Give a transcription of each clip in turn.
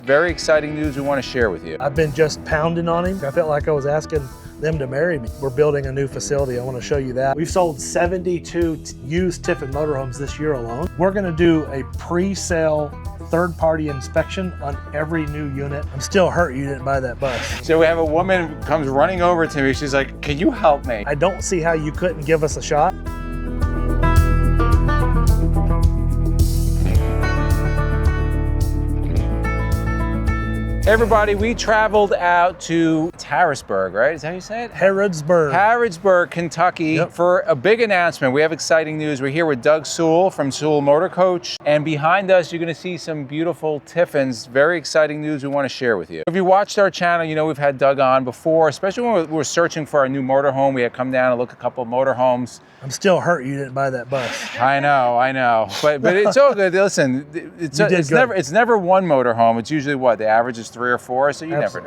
Very exciting news we want to share with you. I've been just pounding on him. I felt like I was asking them to marry me. We're building a new facility. I want to show you that. We've sold 72 used Tiffen motorhomes this year alone. We're going to do a pre-sale third-party inspection on every new unit. I'm still hurt you didn't buy that bus. So we have a woman comes running over to me. She's like, can you help me? I don't see how you couldn't give us a shot. Everybody, we traveled out to Harrisburg, right? Is that how you say it? Harrodsburg, Kentucky, for a big announcement. We have exciting news. We're here with Doug Sewell from Sewell Motorcoach. And behind us, you're gonna see some beautiful Tiffins. Very exciting news we wanna share with you. If you watched our channel, you know we've had Doug on before, especially when we were searching for our new motorhome. We had come down and look at a couple of motorhomes. I'm still hurt you didn't buy that bus. I know. But it's all good. Listen, it's never one motorhome. It's usually what? The average is 3 or 4, so you never know.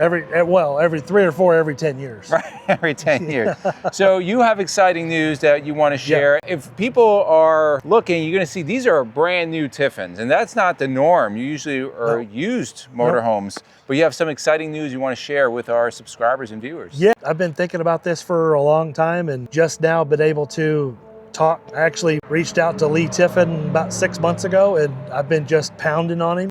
Every 3 or 4 every 10 years. Right, every 10 years. So you have exciting news that you want to share. Yeah. If people are looking, you're going to see these are brand new Tiffins, and that's not the norm. You usually are used motorhomes, but you have some exciting news you want to share with our subscribers and viewers. Yeah, I've been thinking about this for a long time and just now been able to talk. I actually reached out to Lee Tiffen about 6 months ago, and I've been just pounding on him,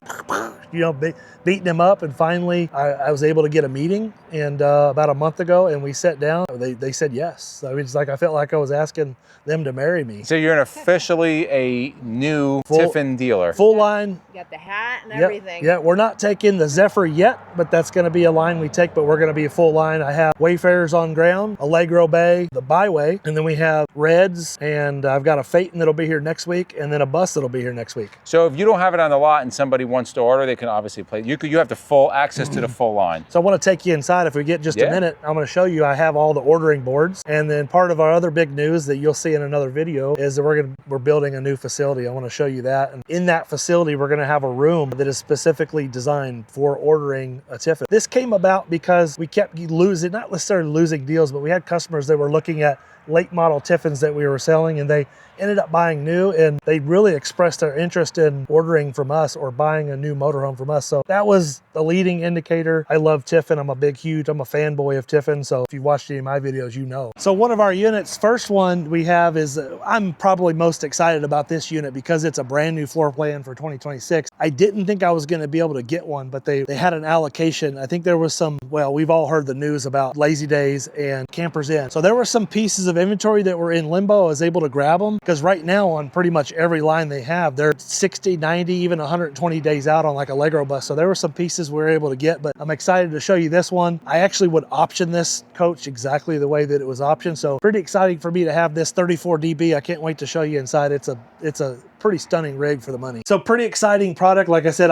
beating him up, and finally I was able to get a meeting, and about a month ago, and we sat down. They said yes. I mean, it's like I felt like I was asking them to marry me. So you're officially a new Tiffen dealer. Full line. You got the hat and everything. Yeah, we're not taking the Zephyr yet, but that's going to be a line we take, but we're going to be a full line. I have Wayfarers on ground, Allegro Bay, the Byway, and then we have Reds, and I've got a Phaeton that'll be here next week, and then a bus that'll be here next week. So if you don't have it on the lot and somebody wants to order, they can obviously play. You have the full access to the full line. So I want to take you inside. If we get just a minute, I'm going to show you. I have all the ordering boards, and then part of our other big news that you'll see in another video is that we're building a new facility. I want to show you that, and in that facility we're going to have a room that is specifically designed for ordering a Tiffen. This came about because we kept losing, not necessarily losing deals, but we had customers that were looking at late model Tiffins that we were selling, and they ended up buying new, and they really expressed their interest in ordering from us or buying a new motorhome from us. So that was the leading indicator. I love Tiffen. I'm a fanboy of Tiffen. So if you've watched any of my videos, you know. So one of our units, first one we have is, I'm probably most excited about this unit because it's a brand new floor plan for 2026. I didn't think I was going to be able to get one, but they had an allocation. I think there was some, well, we've all heard the news about Lazy Days and Campers Inn. So there were some pieces of inventory that were in limbo. I was able to grab them because right now on pretty much every line they have, they're 60, 90, even 120 days out on like a Allegro bus. So there were some pieces we were able to get, but I'm excited to show you this one. I actually would option this coach exactly the way that it was optioned. So pretty exciting for me to have this 34 dB. I can't wait to show you inside. It's a pretty stunning rig for the money. So pretty exciting product. Like I said,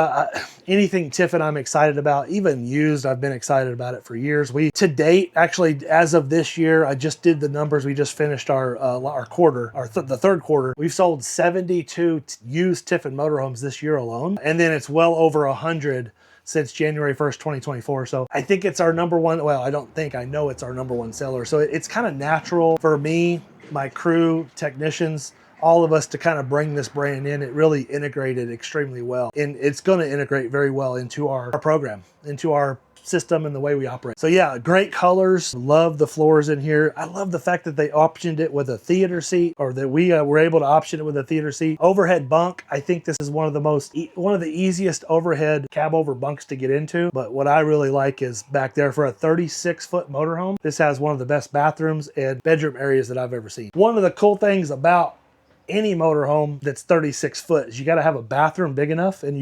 anything Tiffen I'm excited about, even used, I've been excited about it for years. To date, actually, as of this year, I just did the numbers. We just finished our quarter, the third quarter. We've sold 72 used Tiffen motorhomes this year alone. And then it's well over 100 since January 1st, 2024. So I think it's our number one, well, I know it's our number one seller. So it's kind of natural for me, my crew, technicians, all of us to kind of bring this brand in. It really integrated extremely well, and it's going to integrate very well into our program, into our system and the way we operate. So yeah, great colors. Love the floors in here. I love the fact that they optioned it with a theater seat, or that we were able to option it with a theater seat. Overhead bunk. I think this is one of the easiest overhead cab over bunks to get into. But what I really like is back there for a 36-foot motorhome, this has one of the best bathrooms and bedroom areas that I've ever seen. One of the cool things about any motorhome that's 36 foot is you got to have a bathroom big enough. And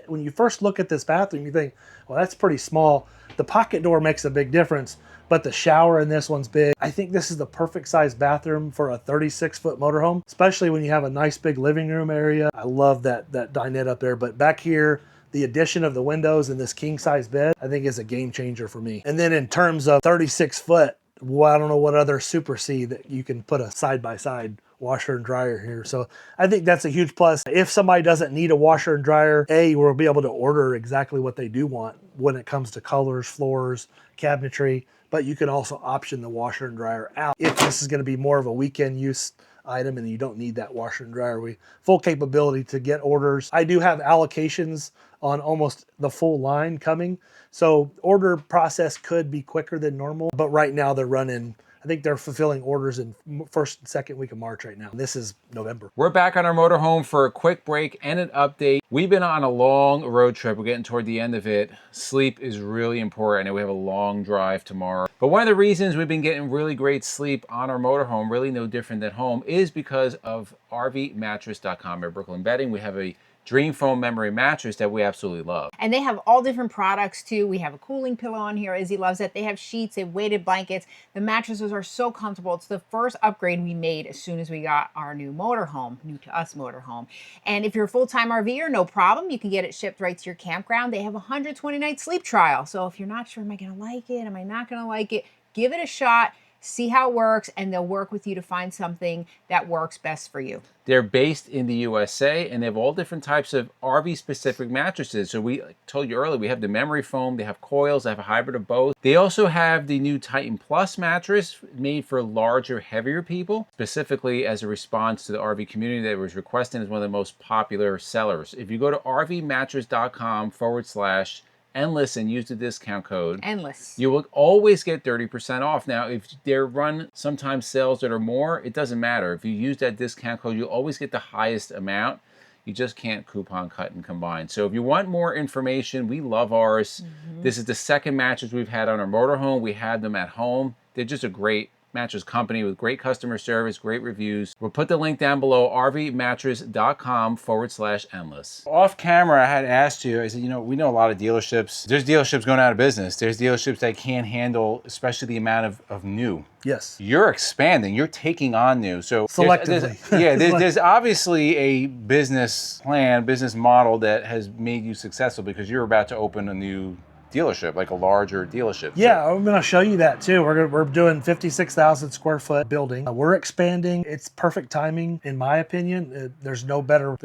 when you first look at this bathroom, you think, well, that's pretty small. The pocket door makes a big difference, but the shower in this one's big. I think this is the perfect size bathroom for a 36-foot motorhome, especially when you have a nice big living room area. I love that dinette up there, but back here, the addition of the windows and this king size bed, I think is a game changer for me. And then in terms of 36 foot, well, I don't know what other Super C that you can put a side-by-side washer and dryer here. So I think that's a huge plus. If somebody doesn't need a washer and dryer, we'll be able to order exactly what they do want when it comes to colors, floors, cabinetry, but you can also option the washer and dryer out if this is going to be more of a weekend use item and you don't need that washer and dryer. Full capability to get orders. I do have allocations on almost the full line coming. So order process could be quicker than normal, but right now they're running, I think they're fulfilling orders in first and second week of March right now. This is November. We're back on our motorhome for a quick break and an update. We've been on a long road trip. We're getting toward the end of it. Sleep is really important. I know we have a long drive tomorrow. But one of the reasons we've been getting really great sleep on our motorhome, really no different than home, is because of RVmattress.com. At Brooklyn Bedding, we have a Dream Foam memory mattress that we absolutely love. And they have all different products too. We have a cooling pillow on here. Izzy loves it. They have sheets, they have weighted blankets. The mattresses are so comfortable. It's the first upgrade we made as soon as we got our new motorhome, new to us motorhome. And if you're a full-time RVer, no problem. You can get it shipped right to your campground. They have a 120-night sleep trial. So if you're not sure, am I gonna like it? Am I not gonna like it? Give it a shot. See how it works, and they'll work with you to find something that works best for you. They're based in the USA, and they have all different types of RV-specific mattresses. So we told you earlier, we have the memory foam, they have coils, they have a hybrid of both. They also have the new Titan Plus mattress made for larger, heavier people, specifically as a response to the RV community that was requesting as one of the most popular sellers. If you go to rvmattress.com/Endless and use the discount code Endless, you will always get 30% off. Now, if they run sometimes sales that are more, it doesn't matter. If you use that discount code, you'll always get the highest amount. You just can't coupon, cut, and combine. So if you want more information, we love ours. This is the second mattress we've had on our motorhome. We had them at home. They're just a great mattress company with great customer service, great reviews. We'll put the link down below, rvmattress.com/endless. Off camera, I had asked you, I said, you know, we know a lot of dealerships. There's dealerships going out of business. There's dealerships that can't handle, especially the amount of new. Yes. You're expanding, you're taking on new. So selectively. There's obviously a business plan, business model that has made you successful because you're about to open a new dealership, like a larger dealership. Yeah, I'm going to show you that too. We're doing 56,000 square foot building. We're expanding. It's perfect timing, in my opinion. There's no better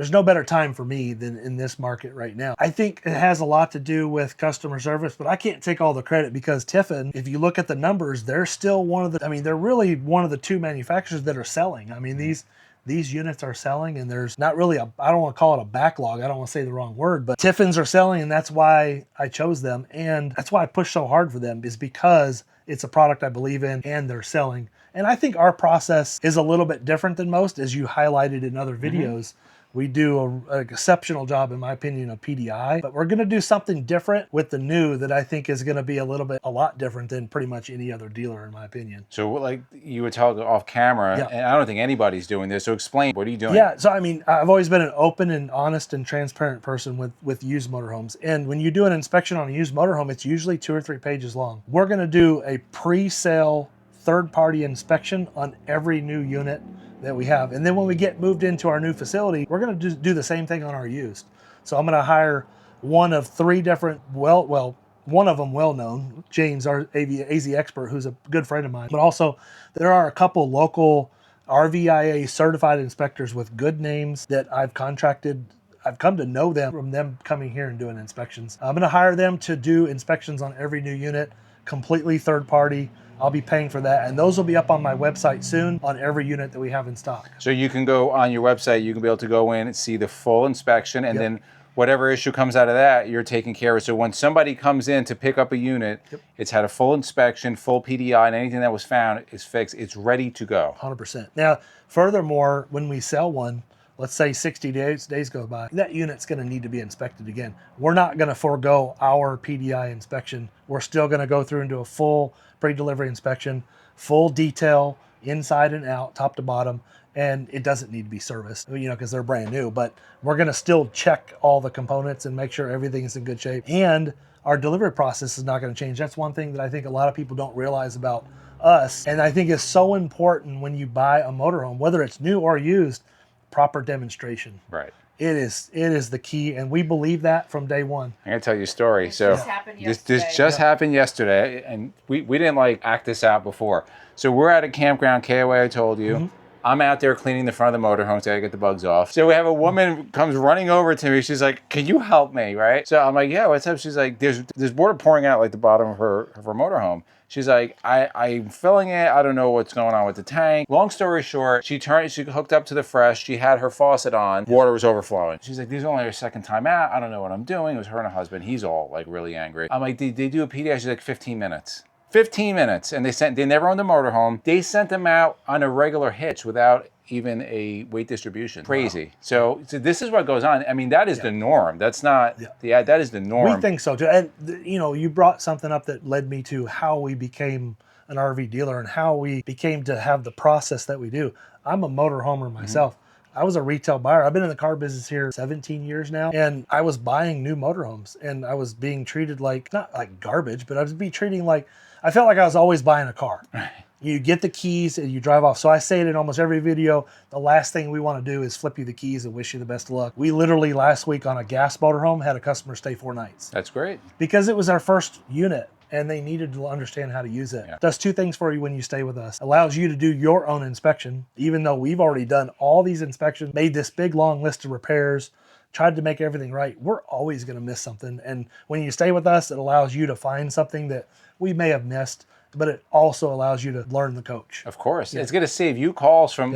time for me than in this market right now. I think it has a lot to do with customer service, but I can't take all the credit because Tiffen, if you look at the numbers, they're still they're really one of the two manufacturers that are selling. I mean, these units are selling, and there's not really I don't want to call it a backlog. I don't want to say the wrong word, but Tiffins are selling, and that's why I chose them. And that's why I push so hard for them, is because it's a product I believe in and they're selling. And I think our process is a little bit different than most, as you highlighted in other videos. We do an exceptional job, in my opinion, of PDI, but we're going to do something different with the new that I think is going to be a lot different than pretty much any other dealer, in my opinion. So like you were talking off camera, and I don't think anybody's doing this. So explain, what are you doing? Yeah, so I mean, I've always been an open and honest and transparent person with used motorhomes. And when you do an inspection on a used motorhome, it's usually 2 or 3 pages long. We're going to do a pre-sale third-party inspection on every new unit that we have. And then when we get moved into our new facility, we're going to do the same thing on our used. So I'm going to hire one of 3 different, one of them well-known, James, our AZ expert, who's a good friend of mine. But also there are a couple local RVIA certified inspectors with good names that I've contracted. I've come to know them from them coming here and doing inspections. I'm going to hire them to do inspections on every new unit, completely third party. I'll be paying for that, and those will be up on my website soon on every unit that we have in stock. So you can go on your website, you can be able to go in and see the full inspection, and then whatever issue comes out of that, you're taking care of. So when somebody comes in to pick up a unit, it's had a full inspection, full PDI, and anything that was found is fixed. It's ready to go. 100%. Now, furthermore, when we sell one, let's say 60 days go by, that unit's going to need to be inspected again. We're not going to forego our PDI inspection. We're still going to go through and do a full pre-delivery inspection, full detail, inside and out, top to bottom, and it doesn't need to be serviced, because they're brand new, but we're going to still check all the components and make sure everything is in good shape. And our delivery process is not going to change. That's one thing that I think a lot of people don't realize about us, and I think is so important when you buy a motorhome, whether it's new or used. Proper demonstration. Right. It is the key, and we believe that from day one. I'm gonna tell you a story. This just happened yesterday, and we didn't act this out before. So we're at a campground, KOA, I told you. I'm out there cleaning the front of the motorhome, so I get the bugs off. So we have a woman comes running over to me. She's like, "Can you help me?" Right? So I'm like, "Yeah, what's up?" She's like, "There's water pouring out like the bottom of her motorhome." She's like, I'm filling it. I don't know what's going on with the tank. Long story short, she hooked up to the fresh. She had her faucet on. Water was overflowing. She's like, this is only her second time out. I don't know what I'm doing. It was her and her husband. He's all like really angry. I'm like, they do a PDI? She's like, 15 minutes. 15 minutes. And they never owned the motorhome. They sent them out on a regular hitch without even a weight distribution. Crazy. Wow. So this is what goes on. I mean, that is the norm. That's not, that is the norm. We think so too. And you brought something up that led me to how we became an RV dealer and how we became to have the process that we do. I'm a motorhomer myself. I was a retail buyer. I've been in the car business here 17 years now, and I was buying new motorhomes, and I was being treated like, not like garbage, but I was being treated like, I felt like I was always buying a car. You get the keys and you drive off. So I say it in almost every video, the last thing we want to do is flip you the keys and wish you the best of luck. We literally last week on a gas motorhome had a customer stay 4 nights. That's great. Because it was our first unit and they needed to understand how to use it. Does 2 things for you when you stay with us. Allows you to do your own inspection, even though we've already done all these inspections, made this big long list of repairs, tried to make everything right. We're always going to miss something. And when you stay with us, it allows you to find something that we may have missed, but it also allows you to learn the coach. Of course. It's going to save you calls from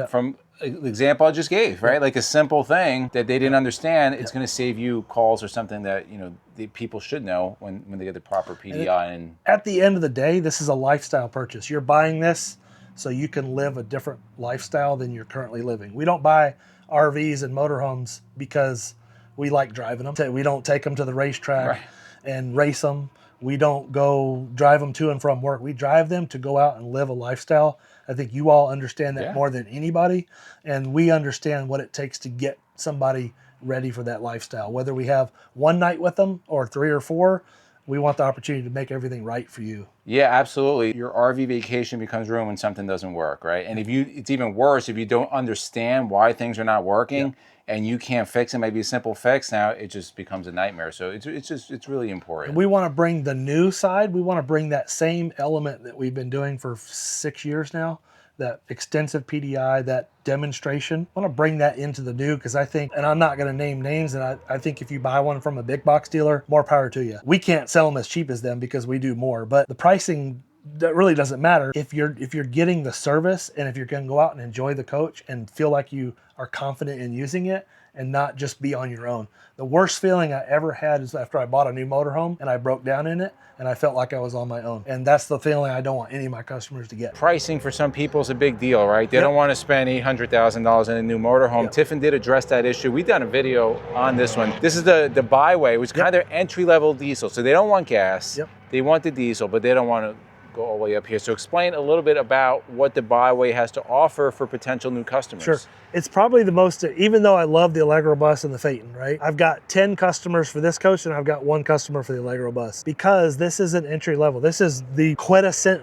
the example I just gave, right? Like a simple thing that they didn't understand. It's going to save you calls or something that, the people should know when they get the proper PDI. And at the end of the day, this is a lifestyle purchase. You're buying this so you can live a different lifestyle than you're currently living. We don't buy RVs and motorhomes because we like driving them. We don't take them to the racetrack and race them. We don't go drive them to and from work. We drive them to go out and live a lifestyle. I think you all understand that more than anybody. And we understand what it takes to get somebody ready for that lifestyle. Whether we have 1 night with them or 3 or 4, we want the opportunity to make everything right for you. Yeah, absolutely. Your RV vacation becomes ruined when something doesn't work, right? And it's even worse if you don't understand why things are not working. And you can't fix it. Maybe a simple fix. Now it just becomes a nightmare. So it's really important. And we want to bring the new side. We want to bring that same element that we've been doing for 6 years now, that extensive PDI, that demonstration. I want to bring that into the new because I think, and I'm not going to name names, and I think if you buy one from a big box dealer, more power to you. We can't sell them as cheap as them because we do more, but the pricing, that really doesn't matter if you're getting the service and if you're going to go out and enjoy the coach and feel like you are confident in using it and not just be on your own. The worst feeling I ever had is after I bought a new motorhome and I broke down in it and I felt like I was on my own. And that's the feeling I don't want any of my customers to get. Pricing for some people is a big deal, right? They don't want to spend $800,000 in a new motorhome. Tiffen did address that issue. We've done a video on this one. This is the Byway, which is kind of their entry-level diesel. So they don't want gas. They want the diesel, but they don't want to go all the way up here. So explain a little bit about what the Byway has to offer for potential new customers. Sure. It's probably the most, even though I love the Allegro bus and the Phaeton, right? I've got 10 customers for this coach and I've got 1 customer for the Allegro bus because this is an entry level. This is the quintessential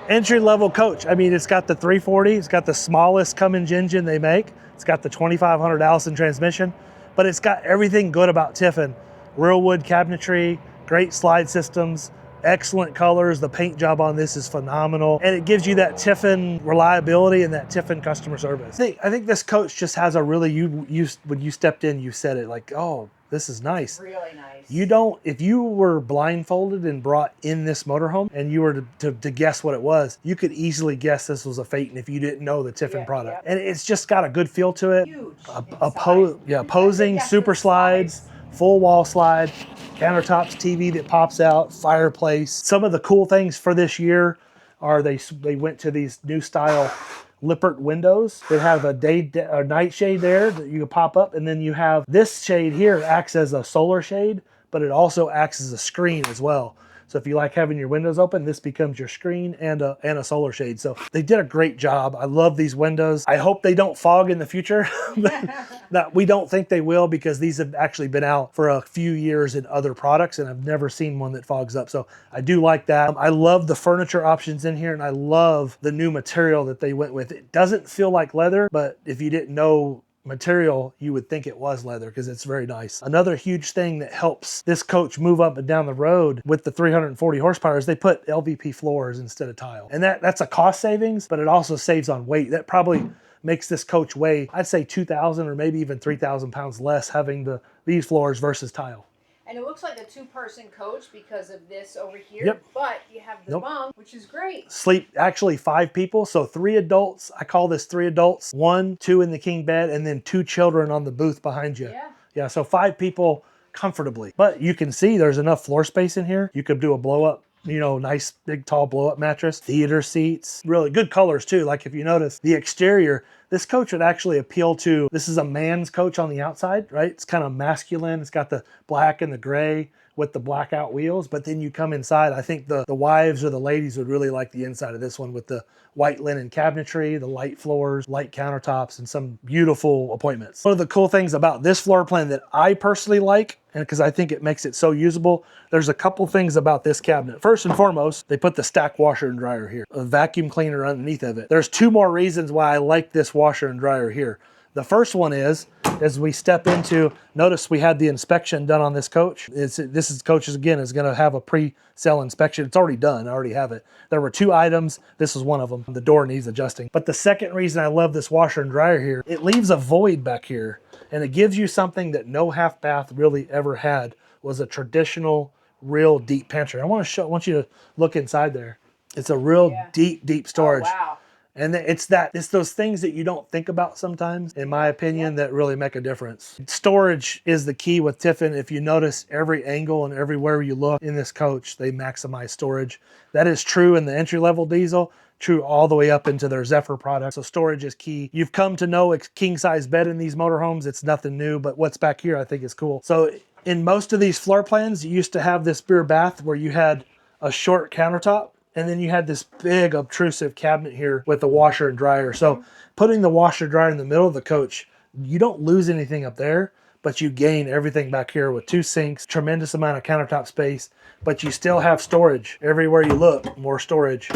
entry level coach. I mean, it's got the 340, it's got the smallest Cummins engine they make. It's got the 2500 Allison transmission, but it's got everything good about Tiffen. Real wood cabinetry, great slide systems, excellent colors. The paint job on this is phenomenal. And it gives you that Tiffen reliability and that Tiffen customer service. I think this coach just has a really, when you stepped in, you said it like, oh, this is nice. Really nice. You don't, if you were blindfolded and brought in this motorhome and you were to guess what it was, you could easily guess this was a Phaeton if you didn't know the Tiffen product. And it's just got a good feel to it. Huge. Posing, super slides. Full wall slide, countertops, TV that pops out, fireplace. Some of the cool things for this year are they went to these new style Lippert windows that have a night shade there that you can pop up, and then you have this shade here acts as a solar shade, but it also acts as a screen as well. So if you like having your windows open, this becomes your screen and a solar shade. So they did a great job. I love these windows. I hope they don't fog in the future. We don't think they will because these have actually been out for a few years in other products and I've never seen one that fogs up. So I do like that. I love the furniture options in here and I love the new material that they went with. It doesn't feel like leather, but if you didn't know material, you would think it was leather because it's very nice. Another huge thing that helps this coach move up and down the road with the 340 horsepower is they put LVP floors instead of tile. And that's a cost savings, but it also saves on weight. That probably makes this coach weigh, I'd say 2,000 or maybe even 3,000 pounds less having these floors versus tile. And it looks like a two-person coach because of this over here. Yep. But you have the bunk, which is great. Sleep actually 5 people, so 3 adults. I call this 3 adults. 1, 2 in the king bed, and then 2 children on the booth behind you. Yeah, so 5 people comfortably. But you can see there's enough floor space in here. You could do a blow-up, nice big tall blow-up mattress, theater seats, really good colors too. Like if you notice the exterior, this coach would actually appeal to, this is a man's coach on the outside, right? It's kind of masculine. It's got the black and the gray with the blackout wheels, but then you come inside. I think the wives or the ladies would really like the inside of this one with the white linen cabinetry, the light floors, light countertops, and some beautiful appointments. One of the cool things about this floor plan that I personally like, and because I think it makes it so usable, there's a couple things about this cabinet. First and foremost, they put the stack washer and dryer here, a vacuum cleaner underneath of it. There's 2 more reasons why I like this washer and dryer here. The first one is, as we step into, notice we had the inspection done on this coach. This coach is going to have a pre-sale inspection. It's already done. I already have it. There were 2 items. This was one of them. The door needs adjusting. But the second reason I love this washer and dryer here, it leaves a void back here, and it gives you something that no half bath really ever had, was a traditional, real deep pantry. I want you to look inside there. It's a real deep storage. Oh, wow. And it's those things that you don't think about sometimes, in my opinion, that really make a difference. Storage is the key with Tiffen. If you notice every angle and everywhere you look in this coach, they maximize storage. That is true in the entry-level diesel, true all the way up into their Zephyr product. So storage is key. You've come to know a king-size bed in these motorhomes. It's nothing new, but what's back here I think is cool. So in most of these floor plans, you used to have this rear bath where you had a short countertop, and then you had this big obtrusive cabinet here with the washer and dryer. So putting the washer and dryer in the middle of the coach, you don't lose anything up there, but you gain everything back here with 2 sinks, tremendous amount of countertop space, but you still have storage. Everywhere you look, more storage,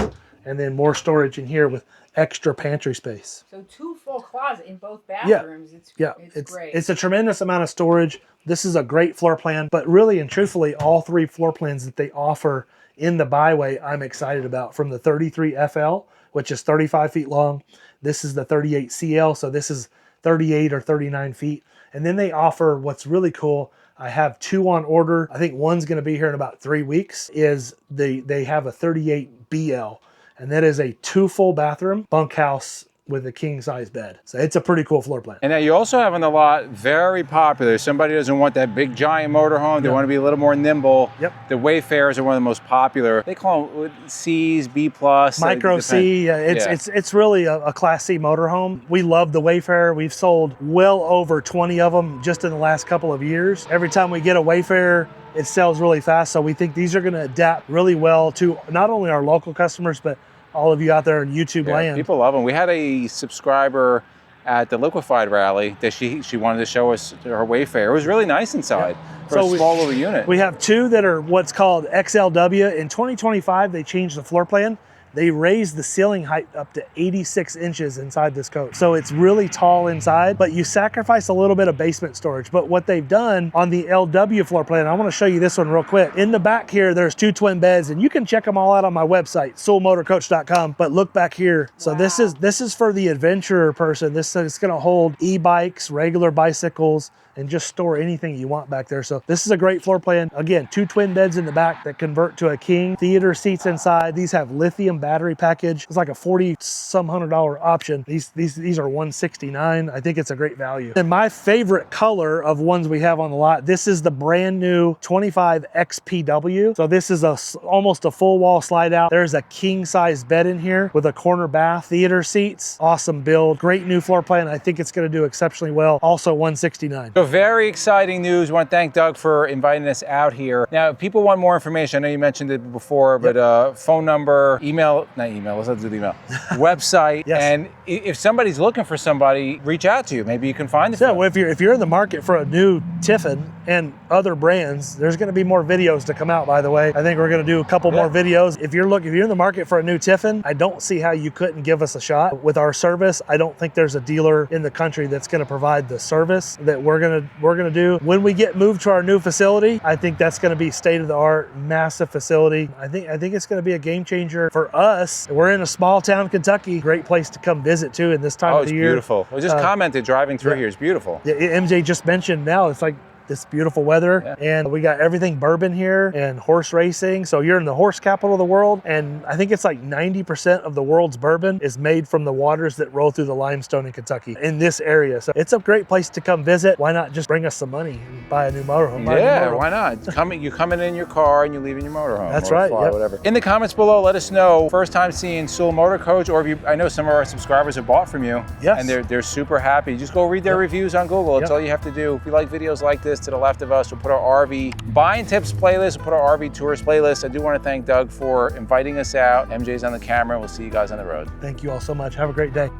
and then more storage in here with extra pantry space. So 2 full closets in both bathrooms. It's great. It's a tremendous amount of storage. This is a great floor plan, but really and truthfully, all 3 floor plans that they offer in the Byway, I'm excited about. From the 33 FL, which is 35 feet long. This is the 38 CL, so this is 38 or 39 feet. And then they offer what's really cool. I have 2 on order. I think one's going to be here in about 3 weeks. They have a 38 BL, and that is a 2 full bathroom bunkhouse with a king-size bed. So it's a pretty cool floor plan. And now you also have on the lot, very popular. Somebody doesn't want that big giant motorhome. They want to be a little more nimble. Yep. The Wayfarers are one of the most popular. They call them C's, B+. Micro C. It's really a Class C motorhome. We love the Wayfarer. We've sold well over 20 of them just in the last couple of years. Every time we get a Wayfarer, it sells really fast. So we think these are going to adapt really well to not only our local customers, but all of you out there in YouTube land. People love them. We had a subscriber at the Liquefied rally that she wanted to show us her Wayfarer. It was really nice inside for a small little unit. We have 2 that are what's called XLW. In 2025, they changed the floor plan. They raised the ceiling height up to 86 inches inside this coach. So it's really tall inside, but you sacrifice a little bit of basement storage. But what they've done on the LW floor plan, I want to show you this one real quick. In the back here, there's 2 twin beds, and you can check them all out on my website, SewellMotorcoach.com. But look back here. So wow. This is for the adventurer person. This is going to hold e-bikes, regular bicycles, and just store anything you want back there. So this is a great floor plan. Again, 2 twin beds in the back that convert to a king. Theater seats inside. These have lithium battery package. It's like a $40-some hundred option. These are $169. I think it's a great value. And my favorite color of ones we have on the lot, this is the brand new 25 XPW. So this is almost a full wall slide out. There's a king size bed in here with a corner bath, theater seats. Awesome build. Great new floor plan. I think it's going to do exceptionally well. Also $169. So very exciting news. I want to thank Doug for inviting us out here. Now, if people want more information, I know you mentioned it before, but phone number, email, not email, let's not do the email, website. Yes. And if somebody's looking for somebody, reach out to you. Maybe you can find it. Yeah, well, if you're in the market for a new Tiffen and other brands, there's going to be more videos to come out, by the way. I think we're going to do a couple more videos. If you're in the market for a new Tiffen, I don't see how you couldn't give us a shot. With our service, I don't think there's a dealer in the country that's going to provide the service that we're going to do. When we get moved to our new facility, I think that's going to be state-of-the-art, massive facility. I think it's going to be a game changer for us. We're in a small town, Kentucky. Great place to come visit too in this time of the year. Oh, it's beautiful. I just commented driving through here. It's beautiful. Yeah, MJ just mentioned now it's like this beautiful weather, and we got everything bourbon here and horse racing. So you're in the horse capital of the world, and I think it's like 90% of the world's bourbon is made from the waters that roll through the limestone in Kentucky in this area. So it's a great place to come visit. Why not just bring us some money and buy a new motorhome? Why not? You come in your car and you leave in your motorhome. That's right. Whatever. In the comments below, let us know first time seeing Sewell Motorcoach, or if you, I know some of our subscribers have bought from you. Yes. And they're super happy. Just go read their reviews on Google. That's all you have to do. If you like videos like this, to the left of us, we'll put our RV buying tips playlist, we'll put our RV tourist playlist. I do want to thank Doug for inviting us out. MJ's on the camera. We'll see you guys on the road. Thank you all so much. Have a great day.